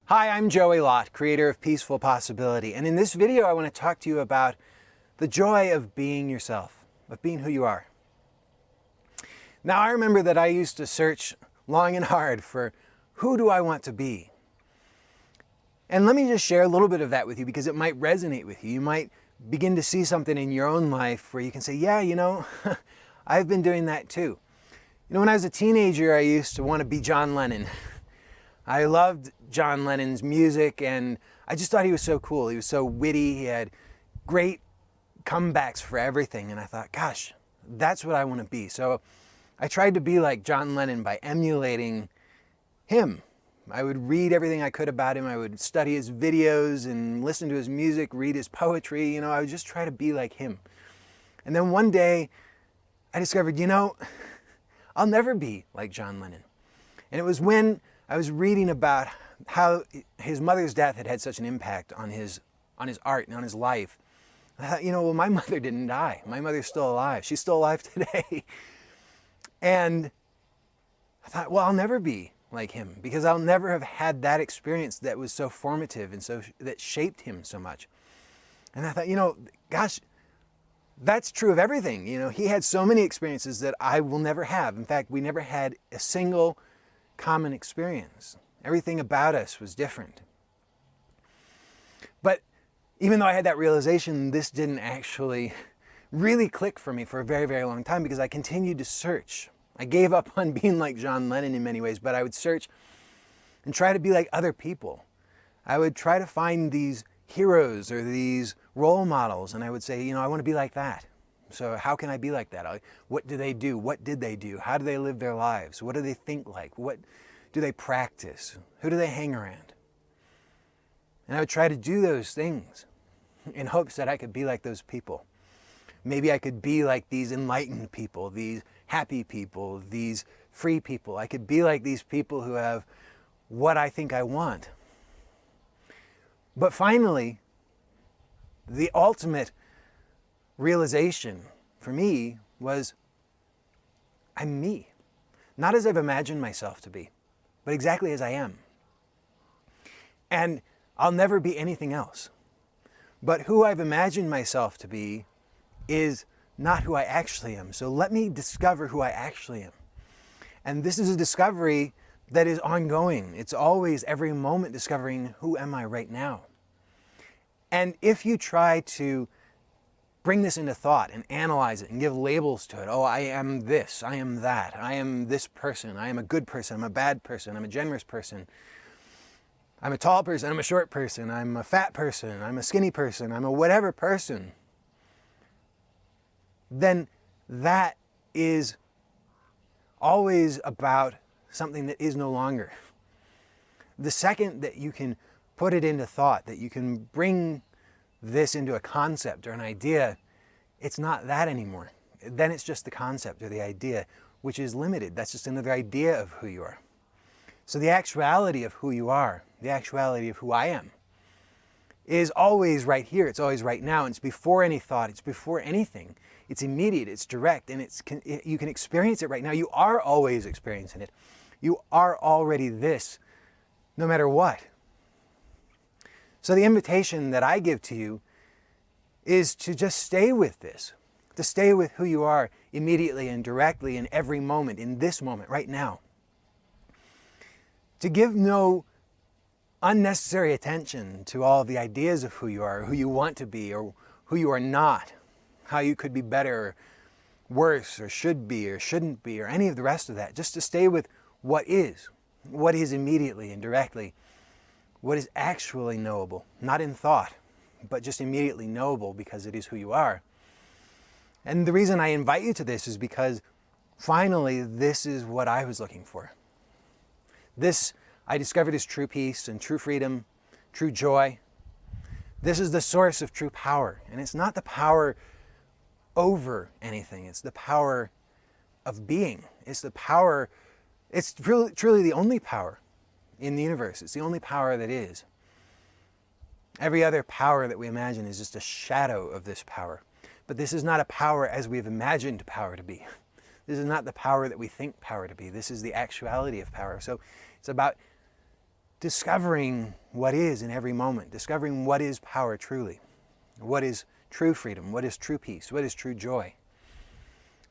Hi, I'm Joey Lott, creator of Peaceful Possibility, and in this video I want to talk to you about the joy of being yourself, of being who you are. Now I remember that I used to search long and hard for who do I want to be. And let me just share a little bit of that with you because it might resonate with you. You might begin to see something in your own life where you can say, yeah, I've been doing that too. When I was a teenager, I used to want to be John Lennon. I loved John Lennon's music and I just thought he was so cool. He was so witty. He had great comebacks for everything. And I thought, gosh, that's what I want to be. So I tried to be like John Lennon by emulating him. I would read everything I could about him. I would study his videos and listen to his music, read his poetry. I would just try to be like him. And then one day I discovered, I'll never be like John Lennon. And it was when I was reading about how his mother's death had had such an impact on his art and on his life. I thought, my mother didn't die. My mother's still alive. She's still alive today. And I thought, well, I'll never be like him because I'll never have had that experience that was so formative and that shaped him so much. And I thought, gosh, that's true of everything. He had so many experiences that I will never have. In fact, we never had a single common experience. Everything about us was different. But even though I had that realization, this didn't actually really click for me for a very, very long time because I continued to search. I gave up on being like John Lennon in many ways, but I would search and try to be like other people. I would try to find these heroes or these role models, and I would say, I want to be like that. So how can I be like that? What do they do? What did they do? How do they live their lives? What do they think like? What do they practice? Who do they hang around? And I would try to do those things in hopes that I could be like those people. Maybe I could be like these enlightened people, these happy people, these free people. I could be like these people who have what I think I want. But finally, the ultimate realization for me was I'm me. Not as I've imagined myself to be, but exactly as I am. And I'll never be anything else. But who I've imagined myself to be is not who I actually am. So let me discover who I actually am. And this is a discovery that is ongoing. It's always, every moment, discovering who am I right now. And if you try to bring this into thought and analyze it and give labels to it, I am this, I am that, I am this person, I am a good person, I'm a bad person, I'm a generous person, I'm a tall person, I'm a short person, I'm a fat person, I'm a skinny person, I'm a whatever person, then that is always about something that is no longer. The second that you can put it into thought, that you can bring this into a concept or an idea, it's not that anymore. Then it's just the concept or the idea, which is limited. That's just another idea of who you are. So the actuality of who you are, the actuality of who I am, is always right here. It's always right now. And it's before any thought. It's before anything. It's immediate. It's direct. And you can experience it right now. You are always experiencing it. You are already this, no matter what. So the invitation that I give to you is to just stay with this, to stay with who you are immediately and directly in every moment, in this moment, right now. To give no unnecessary attention to all of the ideas of who you are, who you want to be, or who you are not, how you could be better, or worse, or should be, or shouldn't be, or any of the rest of that. Just to stay with what is immediately and directly. What is actually knowable, not in thought, but just immediately knowable because it is who you are. And the reason I invite you to this is because finally this is what I was looking for. This I discovered is true peace and true freedom, true joy. This is the source of true power. And it's not the power over anything. It's the power of being. It's the power, it's truly the only power in the universe. It's the only power that is. Every other power that we imagine is just a shadow of this power. But this is not a power as we've imagined power to be. This is not the power that we think power to be. This is the actuality of power. So it's about discovering what is in every moment, discovering what is power truly, what is true freedom, what is true peace, what is true joy.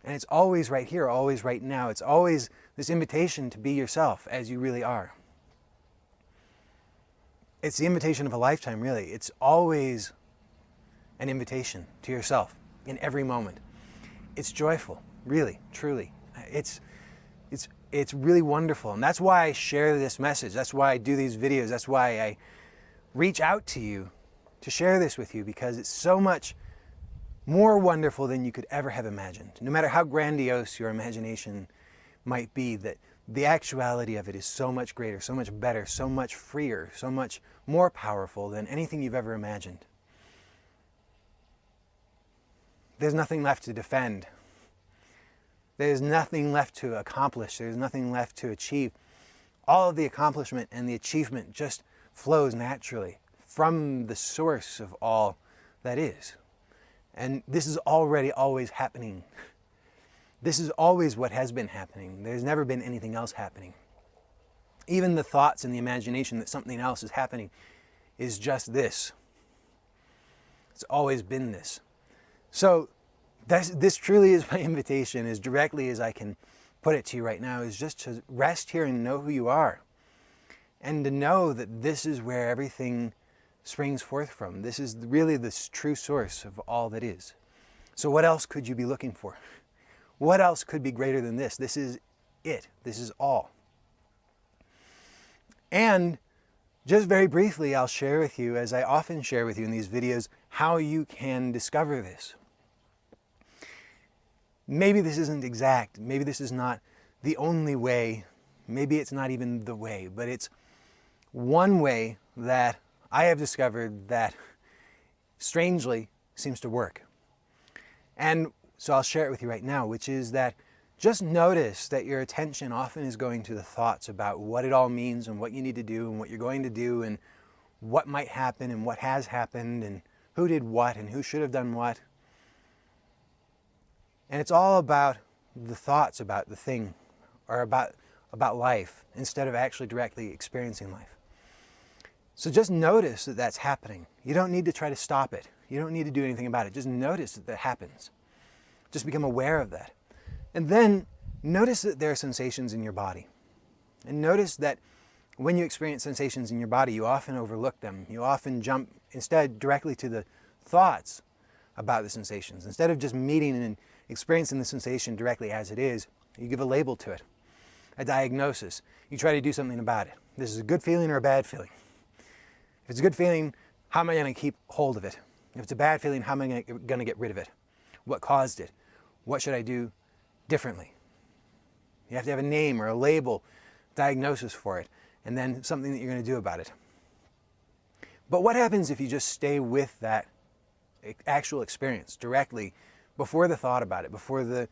And it's always right here, always right now. It's always this invitation to be yourself as you really are. It's the invitation of a lifetime, really. It's always an invitation to yourself in every moment. It's joyful, really, truly. It's really wonderful. And that's why I share this message. That's why I do these videos. That's why I reach out to you to share this with you, because it's so much more wonderful than you could ever have imagined. No matter how grandiose your imagination might be, that the actuality of it is so much greater, so much better, so much freer, so much more powerful than anything you've ever imagined. There's nothing left to defend. There's nothing left to accomplish. There's nothing left to achieve. All of the accomplishment and the achievement just flows naturally from the source of all that is. And this is already always happening. This is always what has been happening. There's never been anything else happening. Even the thoughts and the imagination that something else is happening is just this. It's always been this. So this truly is my invitation, as directly as I can put it to you right now, is just to rest here and know who you are. And to know that this is where everything springs forth from. This is really the true source of all that is. So what else could you be looking for? What else could be greater than this? This is it. This is all. And just very briefly, I'll share with you, as I often share with you in these videos, how you can discover this. Maybe this isn't exact. Maybe this is not the only way. Maybe it's not even the way, but it's one way that I have discovered that strangely seems to work. And so I'll share it with you right now, which is that just notice that your attention often is going to the thoughts about what it all means and what you need to do and what you're going to do and what might happen and what has happened and who did what and who should have done what. And it's all about the thoughts about the thing or about life instead of actually directly experiencing life. So just notice that that's happening. You don't need to try to stop it. You don't need to do anything about it. Just notice that that happens. Just become aware of that. And then notice that there are sensations in your body. And notice that when you experience sensations in your body, you often overlook them. You often jump instead directly to the thoughts about the sensations. Instead of just meeting and experiencing the sensation directly as it is, you give a label to it, a diagnosis. You try to do something about it. This is a good feeling or a bad feeling. If it's a good feeling, how am I going to keep hold of it? If it's a bad feeling, how am I going to get rid of it? What caused it? What should I do differently? You have to have a name or a label, diagnosis for it, and then something that you're going to do about it. But what happens if you just stay with that actual experience directly before the thought about it, before the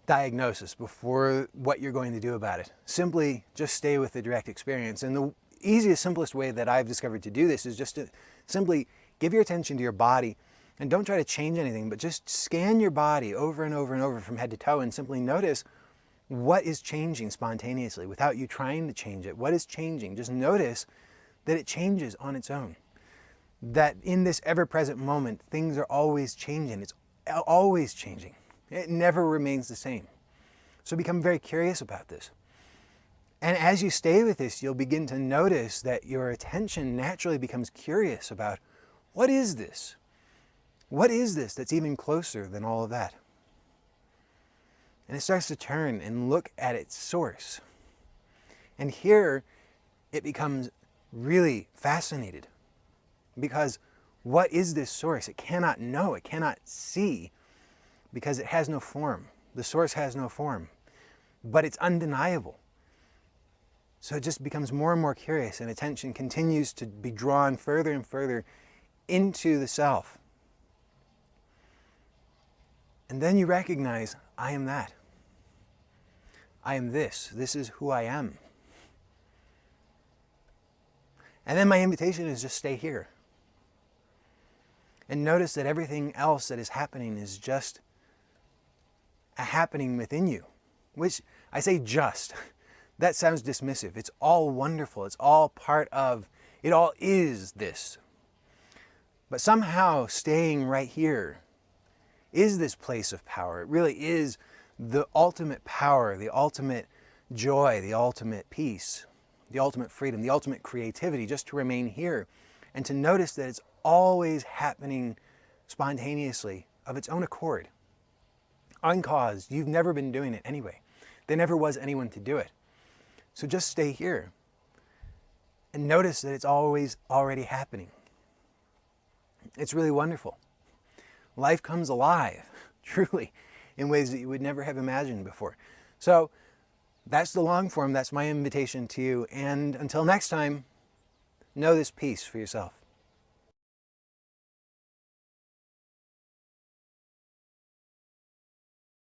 diagnosis, before what you're going to do about it? Simply just stay with the direct experience. And the easiest, simplest way that I've discovered to do this is just to simply give your attention to your body and don't try to change anything, but just scan your body over and over and over from head to toe and simply notice what is changing spontaneously without you trying to change it. What is changing? Just notice that it changes on its own. That in this ever-present moment, things are always changing. It's always changing. It never remains the same. So become very curious about this. And as you stay with this, you'll begin to notice that your attention naturally becomes curious about, what is this? What is this that's even closer than all of that? And it starts to turn and look at its source. And here it becomes really fascinated, because what is this source? It cannot know, it cannot see, because it has no form. The source has no form, but it's undeniable. So it just becomes more and more curious, and attention continues to be drawn further and further into the self. And then you recognize, I am that. I am this. This is who I am. And then my invitation is just stay here. And notice that everything else that is happening is just a happening within you. Which I say just. that sounds dismissive. It's all wonderful. It's all part of, it all is this. But somehow staying right here is this place of power. It really is the ultimate power, the ultimate joy, the ultimate peace, the ultimate freedom, the ultimate creativity, just to remain here and to notice that it's always happening spontaneously of its own accord. Uncaused. You've never been doing it anyway. There never was anyone to do it. So just stay here and notice that it's always already happening. It's really wonderful. Life comes alive, truly, in ways that you would never have imagined before. So that's the long form. That's my invitation to you. And until next time, know this peace for yourself.